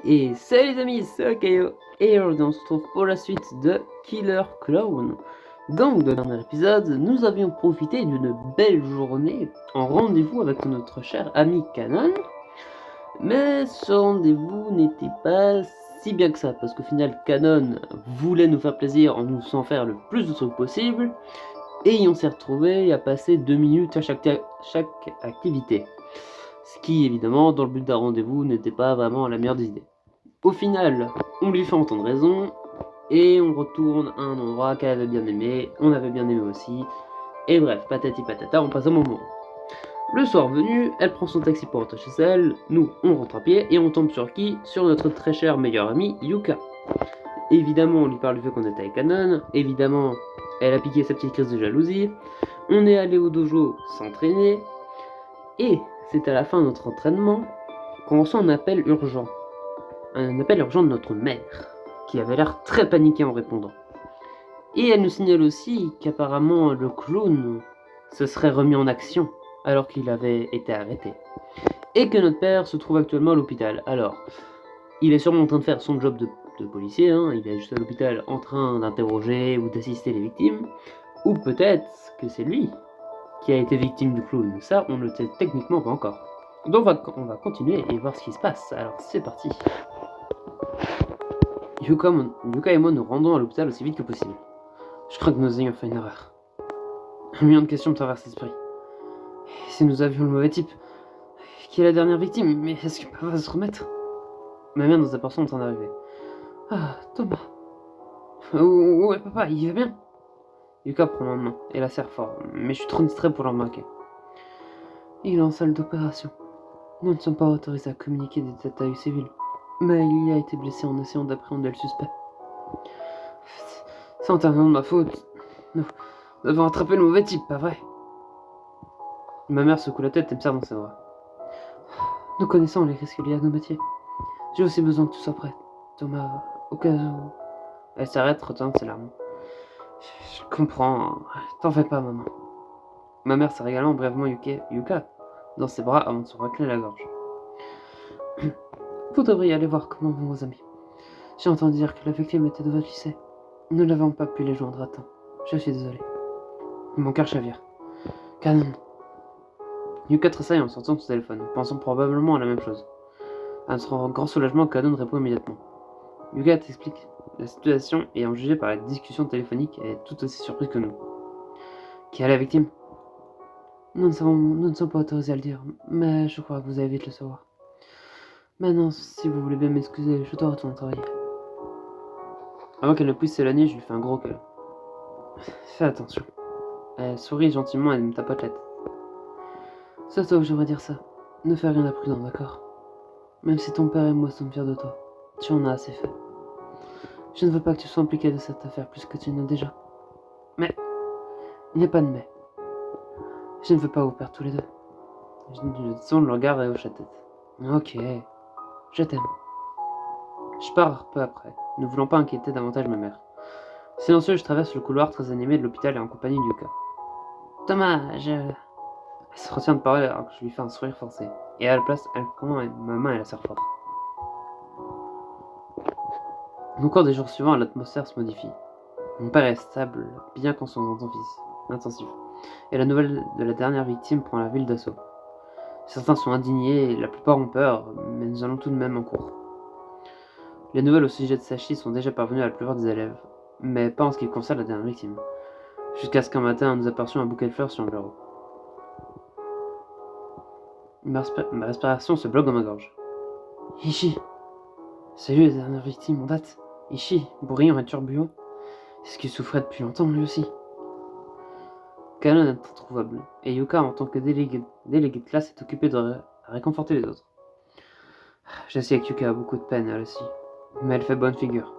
Et salut les amis, c'est Akayo, et aujourd'hui on se retrouve pour la suite de Killer Clown. Donc, dans le dernier épisode, nous avions profité d'une belle journée en rendez-vous avec notre cher ami Canon. Mais ce rendez-vous n'était pas si bien que ça, parce qu'au final Canon voulait nous faire plaisir en nous faisant faire le plus de trucs possible, et on s'est retrouvé à passer 2 minutes à chaque activité. Ce qui, évidemment, dans le but d'un rendez-vous, n'était pas vraiment la meilleure des idées. Au final, on lui fait entendre raison, et on retourne à un endroit qu'elle avait bien aimé, on avait bien aimé aussi, et bref, patati patata, on passe un moment. Le soir venu, elle prend son taxi pour rentrer chez elle, nous, on rentre à pied, et on tombe sur qui? Sur notre très cher meilleure amie, Yuka. Évidemment, on lui parle du fait qu'on était avec Canon, évidemment, elle a piqué sa petite crise de jalousie, on est allé au dojo s'entraîner, et c'est à la fin de notre entraînement qu'on reçoit un appel urgent. Un appel urgent de notre mère, qui avait l'air très paniquée en répondant. Et elle nous signale aussi qu'apparemment le clown se serait remis en action alors qu'il avait été arrêté. Et que notre père se trouve actuellement à l'hôpital. Alors, il est sûrement en train de faire son job de policier, il est juste à l'hôpital en train d'interroger ou d'assister les victimes. Ou peut-être que c'est lui qui a été victime du clown. Ça, on ne le sait techniquement pas encore. Donc on va continuer et voir ce qui se passe. Alors c'est parti. Yuka et moi nous rendons à l'hôpital aussi vite que possible. Je crains que nous ayons fait une erreur. Un million de questions me traversent l'esprit. Si nous avions le mauvais type, qui est la dernière victime, mais est-ce que papa va se remettre? Ma mère nous aperçoit en train d'arriver. Ah, Thomas. Ouais, papa, il va bien? Yuka prend ma main et la serre fort, mais je suis trop distrait pour le remarquer. Il est en salle d'opération. Nous ne sommes pas autorisés à communiquer des détails civils, mais il y a été blessé en essayant d'appréhender le suspect. C'est entièrement de ma faute. Nous avons attrapé le mauvais type, pas vrai? Ma mère secoue la tête et me serre dans ses bras. Nous connaissons les risques liés à nos métiers. J'ai aussi besoin que tu sois prête, Thomas, au cas où... Elle s'arrête, retourne ses larmes. Je comprends. T'en fais pas, maman. Ma mère serre également brièvement Yuka dans ses bras avant de se racler la gorge. Vous devriez aller voir comment vont vos amis. J'ai entendu dire que la victime était de votre lycée. Nous n'avons pas pu les joindre à temps. Je suis désolé. Mon cœur chavire. Canon. Yuka tressaille en sortant de son téléphone, pensant probablement à la même chose. À notre grand soulagement, Canon répond immédiatement. Yuka t'explique la situation et en jugé par la discussion téléphonique, elle est tout aussi surprise que nous. Qui est la victime? Nous ne sommes pas autorisés à le dire, mais je crois que vous allez vite le savoir. Maintenant, si vous voulez bien m'excuser, je dois retourner travailler. Avant qu'elle ne puisse s'éloigner, je lui fais un gros câlin. Fais attention. Elle sourit gentiment et me tapote la tête. C'est toi que j'aimerais dire ça. Ne fais rien d'imprudent, d'accord? Même si ton père et moi sommes fiers de toi, tu en as assez fait. Je ne veux pas que tu sois impliqué de cette affaire plus que tu n'as déjà. Mais, il n'y a pas de mais. Je ne veux pas vous perdre tous les deux. Je tourne le regard et hoche la tête. Ok, je t'aime. Je pars peu après, ne voulant pas inquiéter davantage ma mère. Silencieux, je traverse le couloir très animé de l'hôpital et en compagnie de Yuka. Thomas, Elle se retient de parler alors que je lui fais un sourire forcé. Et à la place, elle prend ma main et la serre fort. Au cours des jours suivants, l'atmosphère se modifie. Mon père est stable, bien qu'en son intensif. Et la nouvelle de la dernière victime prend la ville d'assaut. Certains sont indignés, et la plupart ont peur, mais nous allons tout de même en cours. Les nouvelles au sujet de Sachi sont déjà parvenues à la plupart des élèves, mais pas en ce qui concerne la dernière victime. Jusqu'à ce qu'un matin, nous aperçuons un bouquet de fleurs sur le bureau. Ma respiration se bloque dans ma gorge. Ishi, c'est lui la dernière victime en date. Ishi, bruyant et turbulent. Est-ce qu'il souffrait depuis longtemps lui aussi? Kanon est introuvable, et Yuka, en tant que délégué de classe, est occupé de réconforter les autres. Je sais que Yuka a beaucoup de peine, elle aussi, mais elle fait bonne figure.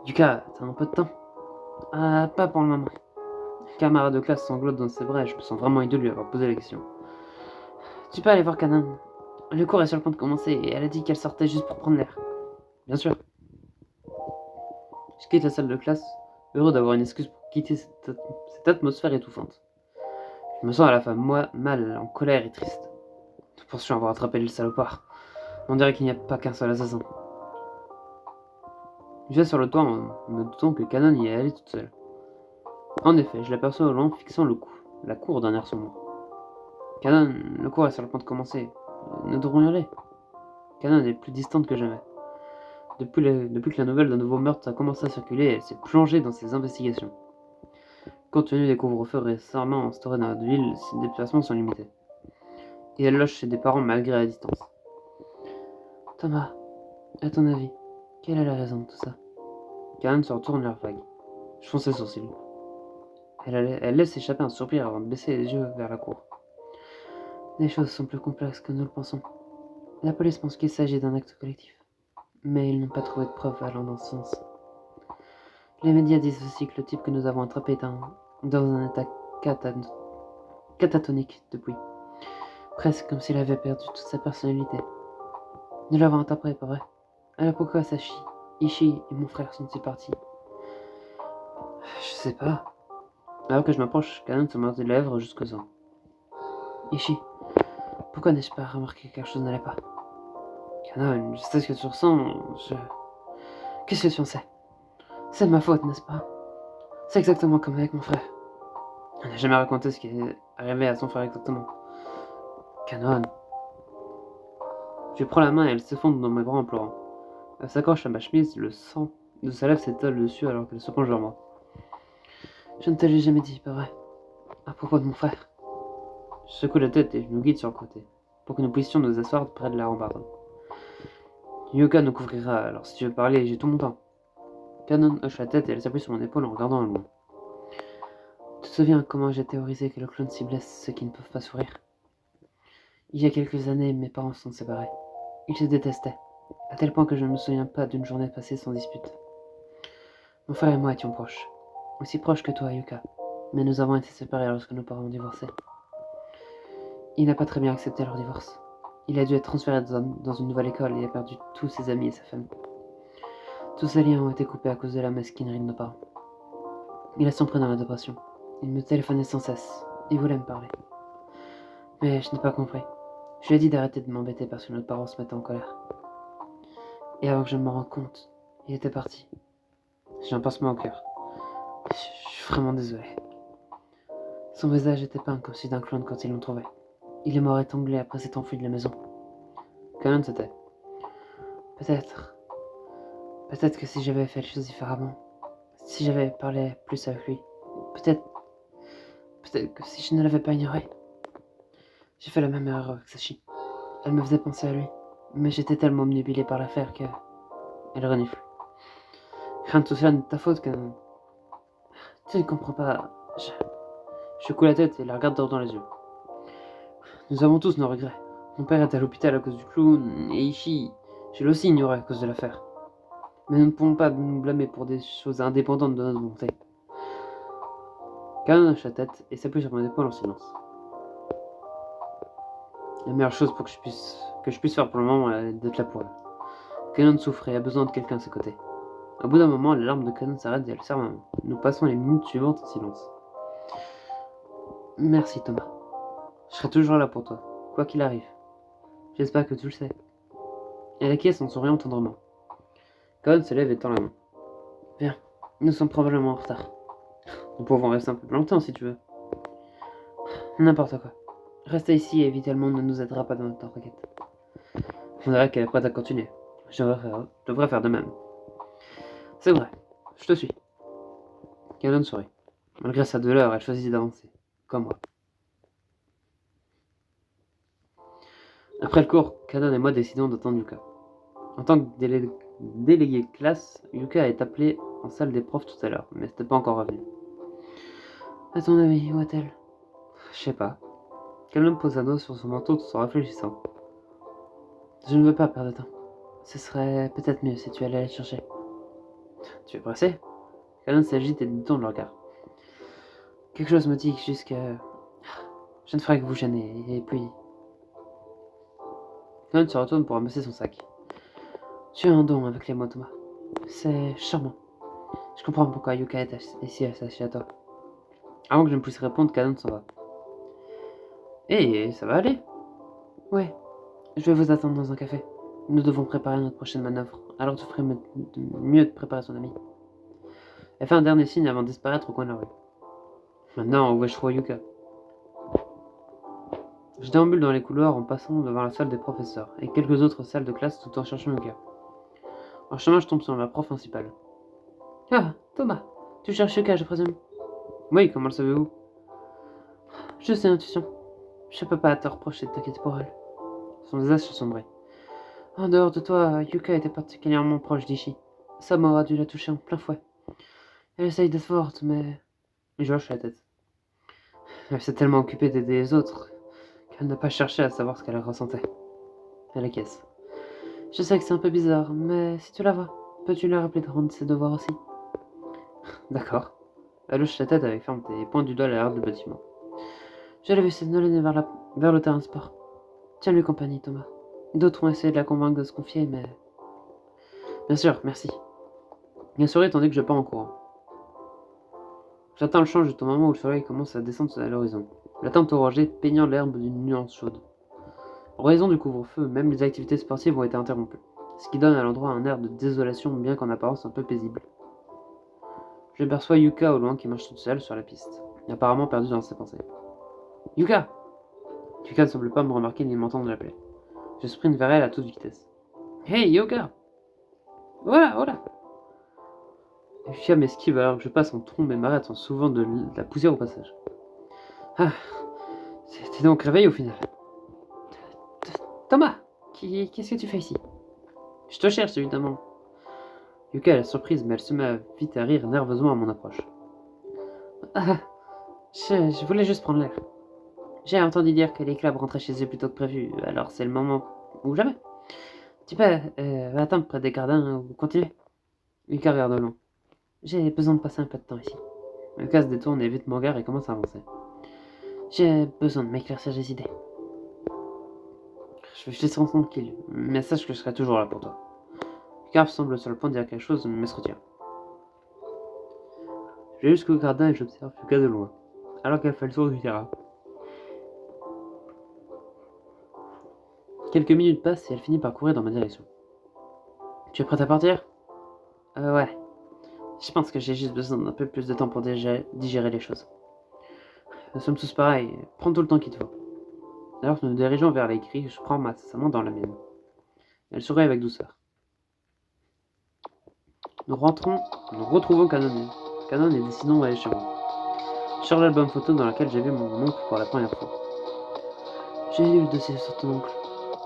Yuka, t'as un peu de temps? Ah, pas pour le moment. Le camarade de classe sanglote dans ses bras et je me sens vraiment idiot de lui avoir posé la question. Tu peux aller voir Kanon. Le cours est sur le point de commencer et elle a dit qu'elle sortait juste pour prendre l'air. Bien sûr. Je quitte la salle de classe, heureux d'avoir une excuse pour quitter cette atmosphère étouffante. Je me sens à la fois mal, en colère et triste. Nous pensions avoir attrapé le salopard. On dirait qu'il n'y a pas qu'un seul assassin. Je vais sur le toit en me doutant que Canon y est allée toute seule. En effet, je l'aperçois au loin fixant la cour d'un air sombre. Canon, le cours est sur le point de commencer. Nous devrions y aller. Canon est plus distante que jamais. Depuis que la nouvelle d'un nouveau meurtre a commencé à circuler, elle s'est plongée dans ses investigations. Compte tenu des couvre-feux récemment instaurés dans notre ville, ses déplacements sont limités. Et elle loge chez des parents malgré la distance. Thomas, à ton avis, quelle est la raison de tout ça? Canon se retourne vers Vague. Je fronce les sourcils. Elle laisse échapper un soupir avant de baisser les yeux vers la cour. Les choses sont plus complexes que nous le pensons. La police pense qu'il s'agit d'un acte collectif, mais ils n'ont pas trouvé de preuves allant dans ce sens. Les médias disent aussi que le type que nous avons attrapé est dans un état catatonique depuis, presque comme s'il avait perdu toute sa personnalité. Nous l'avons attrapé, pas vrai? Alors pourquoi Sashi, Ishii et mon frère sont-ils partis? Je sais pas. Alors que je m'approche, Canon se mord les lèvres jusqu'au sang. Ishii, pourquoi n'ai-je pas remarqué que quelque chose n'allait pas? Canon, je sais ce que tu ressens, Qu'est-ce que tu en sais? C'est de ma faute, n'est-ce pas? C'est exactement comme avec mon frère. On n'a jamais raconté ce qui est arrivé à son frère exactement. Canon. Je lui prends la main et elle s'effondre dans mes bras en pleurant. Elle s'accroche à ma chemise, le sang de sa lèvre s'étale dessus alors qu'elle se penche vers moi. Je ne te l'ai jamais dit, pas vrai? À propos de mon frère. Je secoue la tête et je nous guide sur le côté, pour que nous puissions nous asseoir près de la rambarde. Yuka nous couvrira, alors si tu veux parler, j'ai tout mon temps. Canon hoche la tête et elle s'appuie sur mon épaule en regardant le loin. Tu te souviens comment j'ai théorisé que le clone ciblait ceux qui ne peuvent pas sourire? Il y a quelques années, mes parents se sont séparés. Ils se détestaient, à tel point que je ne me souviens pas d'une journée passée sans dispute. Mon frère et moi étions proches, aussi proches que toi, Yuka, mais nous avons été séparés lorsque nos parents ont divorcé. Il n'a pas très bien accepté leur divorce. Il a dû être transféré dans une nouvelle école et a perdu tous ses amis et sa famille. Tous ses liens ont été coupés à cause de la mesquinerie de nos parents. Il a sombré dans la dépression. Il me téléphonait sans cesse. Il voulait me parler. Mais je n'ai pas compris. Je lui ai dit d'arrêter de m'embêter parce que nos parents se mettaient en colère. Et avant que je me rende compte, il était parti. J'ai un pincement au cœur. Je suis vraiment désolé. Son visage était peint comme celui d'un clone quand ils l'ont trouvé. Il est mort étranglé après s'être enfui de la maison. Canon se tait. Peut-être que si j'avais fait les choses différemment, si j'avais parlé plus avec lui, peut-être que si je ne l'avais pas ignoré. J'ai fait la même erreur avec Sashi. Elle me faisait penser à lui, mais j'étais tellement obnubilé par l'affaire que... Elle renifle. Rien de tout cela n'est de ta faute, Canon. Tu ne comprends pas. Je secoue la tête et la regarde droit dans les yeux. Nous avons tous nos regrets. Mon père est à l'hôpital à cause du clown, et Ishii, je l'ai aussi ignoré à cause de l'affaire. Mais nous ne pouvons pas nous blâmer pour des choses indépendantes de notre volonté. Canon hoche la tête et s'appuie sur mon épaule en silence. La meilleure chose que je puisse faire pour le moment est d'être là pour elle. Canon souffre et a besoin de quelqu'un à ses côtés. Au bout d'un moment, les larmes de Canon s'arrêtent et elle serre ma main. Nous passons les minutes suivantes en silence. Merci Thomas. Je serai toujours là pour toi, quoi qu'il arrive. J'espère que tu le sais. Elle acquiesce en souriant tendrement. Canon se lève et tend la main. Viens, nous sommes probablement en retard. Nous pouvons rester un peu plus longtemps si tu veux. N'importe quoi. Rester ici et éviter le monde ne nous aidera pas dans notre enquête. On dirait qu'elle est prête à continuer. Je devrais faire de même. C'est vrai, je te suis. Canon sourit. Malgré sa douleur, elle choisit d'avancer. Comme moi. Après le cours, Canon et moi décidons d'attendre Yuka. En tant que délégué de classe, Yuka est appelée en salle des profs tout à l'heure, mais c'était pas encore revenu. À ton avis, où est-elle? Je sais pas. Canon pose un doigt sur son manteau tout en réfléchissant. Je ne veux pas perdre de temps. Ce serait peut-être mieux si tu allais la chercher. Tu es pressé? Canon s'agite et détourne le regard. Quelque chose me dit juste que... Je ne ferai que vous gêner, et puis... Canon se retourne pour ramasser son sac. Tu as un don avec les mots, Thomas. C'est charmant. Je comprends pourquoi Yuka est ici attachée à toi. Avant que je ne puisse répondre, Canon s'en va. Ça va aller? Ouais, je vais vous attendre dans un café. Nous devons préparer notre prochaine manœuvre, alors tu ferais mieux de préparer son ami. Elle fait un dernier signe avant de disparaître au coin de la rue. Maintenant, où vais-je trouver Yuka? Je déambule dans les couloirs en passant devant la salle des professeurs et quelques autres salles de classe tout en cherchant Yuka. En chemin, je tombe sur ma prof principale. Ah, Thomas, tu cherches Yuka, je présume? Oui, comment le savez-vous? Je sais, intuition. Je peux pas te reprocher de t'inquiéter pour elle. Son visage se sombrait. En dehors de toi, Yuka était particulièrement proche d'Ishi. Sa mort a dû la toucher en plein fouet. Elle essaye d'être forte, mais... Je hoche la tête. Elle s'est tellement occupée d'aider les autres qu'elle n'a pas cherché à savoir ce qu'elle ressentait. Elle acquiesce. Je sais que c'est un peu bizarre, mais si tu la vois, peux-tu lui rappeler de rendre ses devoirs aussi? D'accord. Elle hoche la tête avec fermeté et pointe du doigt l'arrière du bâtiment. Je l'ai vu s'envoler vers le terrain de sport. Tiens-lui compagnie, Thomas. D'autres ont essayé de la convaincre de se confier, mais... Bien sûr, merci. Elle sourit tandis que je pars en courant. J'attends le change jusqu'au moment où le soleil commence à descendre à l'horizon. La teinte orangée peignant l'herbe d'une nuance chaude. En raison du couvre-feu, même les activités sportives ont été interrompues, ce qui donne à l'endroit un air de désolation bien qu'en apparence un peu paisible. Je perçois Yuka au loin qui marche toute seule sur la piste, apparemment perdue dans ses pensées. Yuka! Yuka ne semble pas me remarquer ni m'entendre l'appeler. Je sprinte vers elle à toute vitesse. Hey Yuka! Voilà, voilà! Yuka m'esquive alors que je passe en trombe et m'arrête en soulevant de la poussière au passage. Ah, t'es donc réveillé au final. Thomas, qu'est-ce que tu fais ici? Je te cherche évidemment. Yuka est la surprise, mais elle se met vite à rire nerveusement à mon approche. Ah, je voulais juste prendre l'air. J'ai entendu dire que les clubs rentraient chez eux plus tôt que prévu, alors c'est le moment ou jamais. Tu peux attendre près des gradins ou continuer. Yuka regarde de loin. J'ai besoin de passer un peu de temps ici. Yuka se détourne et vite mon regard et commence à avancer. J'ai besoin de m'éclaircir les idées. Je vais te laisser tranquille, mais sache que je serai toujours là pour toi. Yuka semble sur le point de dire quelque chose, mais se retient. Je vais jusqu'au gradin et j'observe Yuka de loin, alors qu'elle fait le tour du terrain. Quelques minutes passent et elle finit par courir dans ma direction. Tu es prête à partir? Ouais. Je pense que j'ai juste besoin d'un peu plus de temps pour digérer les choses. Nous sommes tous pareils, prends tout le temps qu'il te faut. Alors que nous nous dirigeons vers les grilles, je prends sa main dans la mienne. Elle sourit avec douceur. Nous retrouvons Canon. Canon et décidons d'aller chez moi. Je sors l'album photo dans lequel j'ai vu mon oncle pour la première fois. J'ai lu le dossier sur ton oncle.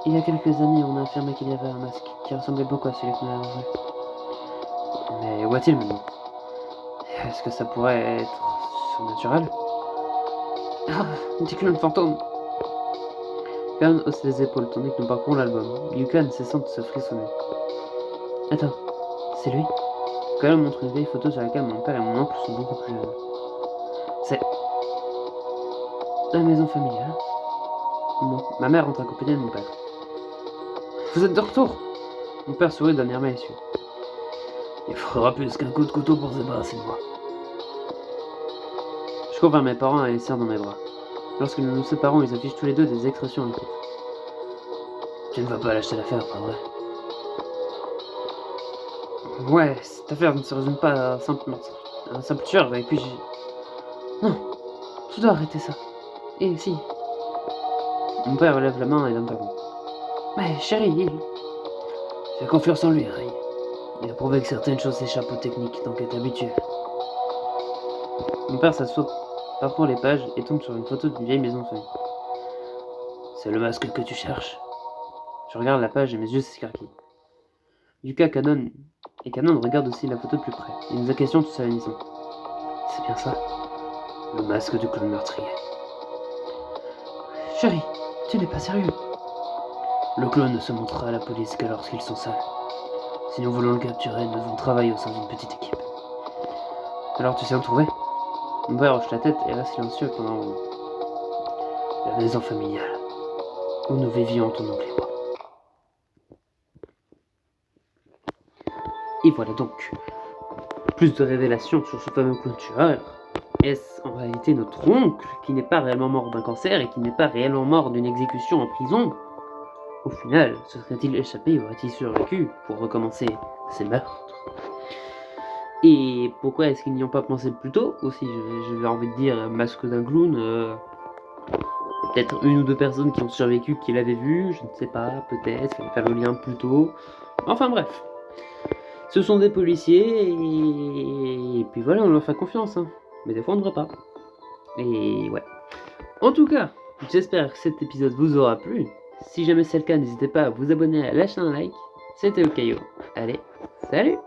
Il y a quelques années, on a affirmé qu'il y avait un masque qui ressemblait beaucoup à celui que nous avons vu. Mais où est-il maintenant? Est-ce que ça pourrait être surnaturel? Ah, des clones fantômes! Canon hausse les épaules tandis que nous parcourons l'album. Yuka ne cessant de se frissonner. Attends, c'est lui? Canon montre une vieille photo sur laquelle mon père et mon oncle sont beaucoup plus jeunes. C'est la maison familiale. Ma mère rentre accompagnée de mon père. Vous êtes de retour? Mon père sourit d'un air malicieux. Il faudra plus qu'un coup de couteau pour se débarrasser de moi. Je cours vers mes parents et les serre dans mes bras. Lorsque nous nous séparons, ils affichent tous les deux des expressions inquiètes. Tu ne vas pas lâcher l'affaire, pas vrai? Ouais, cette affaire ne se résume pas à un simple tueur, et puis j'ai... Non, tu dois arrêter ça. Et si... Mon père relève la main et l'interrompt. Mais chérie, j'ai confiance en lui, Ray. Il a prouvé que certaines choses échappent aux techniques d'enquête habituelles. Mon père s'assoit, parcourt les pages et tombe sur une photo d'une vieille maison de famille. C'est le masque que tu cherches. Je regarde la page et mes yeux s'escarquillent. Yuka, Canon et Canon regardent aussi la photo de plus près. Il nous a question tous à l'unisson. C'est bien ça. Le masque du clone meurtrier. Chérie, tu n'es pas sérieux. Le clone ne se montrera à la police que lorsqu'ils sont seuls. Si nous voulons le capturer, nous devons travailler au sein d'une petite équipe. Alors tu sais où trouver? Mon père hoche la tête et reste silencieux pendant un moment. La maison familiale, où nous vivions ton oncle et moi. Et voilà donc, plus de révélations sur ce fameux clown tueur. Est-ce en réalité notre oncle qui n'est pas réellement mort d'un cancer et qui n'est pas réellement mort d'une exécution en prison? au final, se serait-il échappé ou aurait-il survécu pour recommencer ses meurtres? Et pourquoi est-ce qu'ils n'y ont pas pensé plus tôt aussi? J'ai envie de dire, masque d'un clown, peut-être une ou deux personnes qui ont survécu qui l'avaient vu, je ne sais pas, peut-être, fallait faire le lien plus tôt. Enfin bref. Ce sont des policiers et puis voilà, on leur fait confiance, hein. Mais des fois on ne devrait pas. Et ouais. En tout cas, j'espère que cet épisode vous aura plu. Si jamais c'est le cas, n'hésitez pas à vous abonner, à lâcher un like. C'était Okayo. Allez, salut!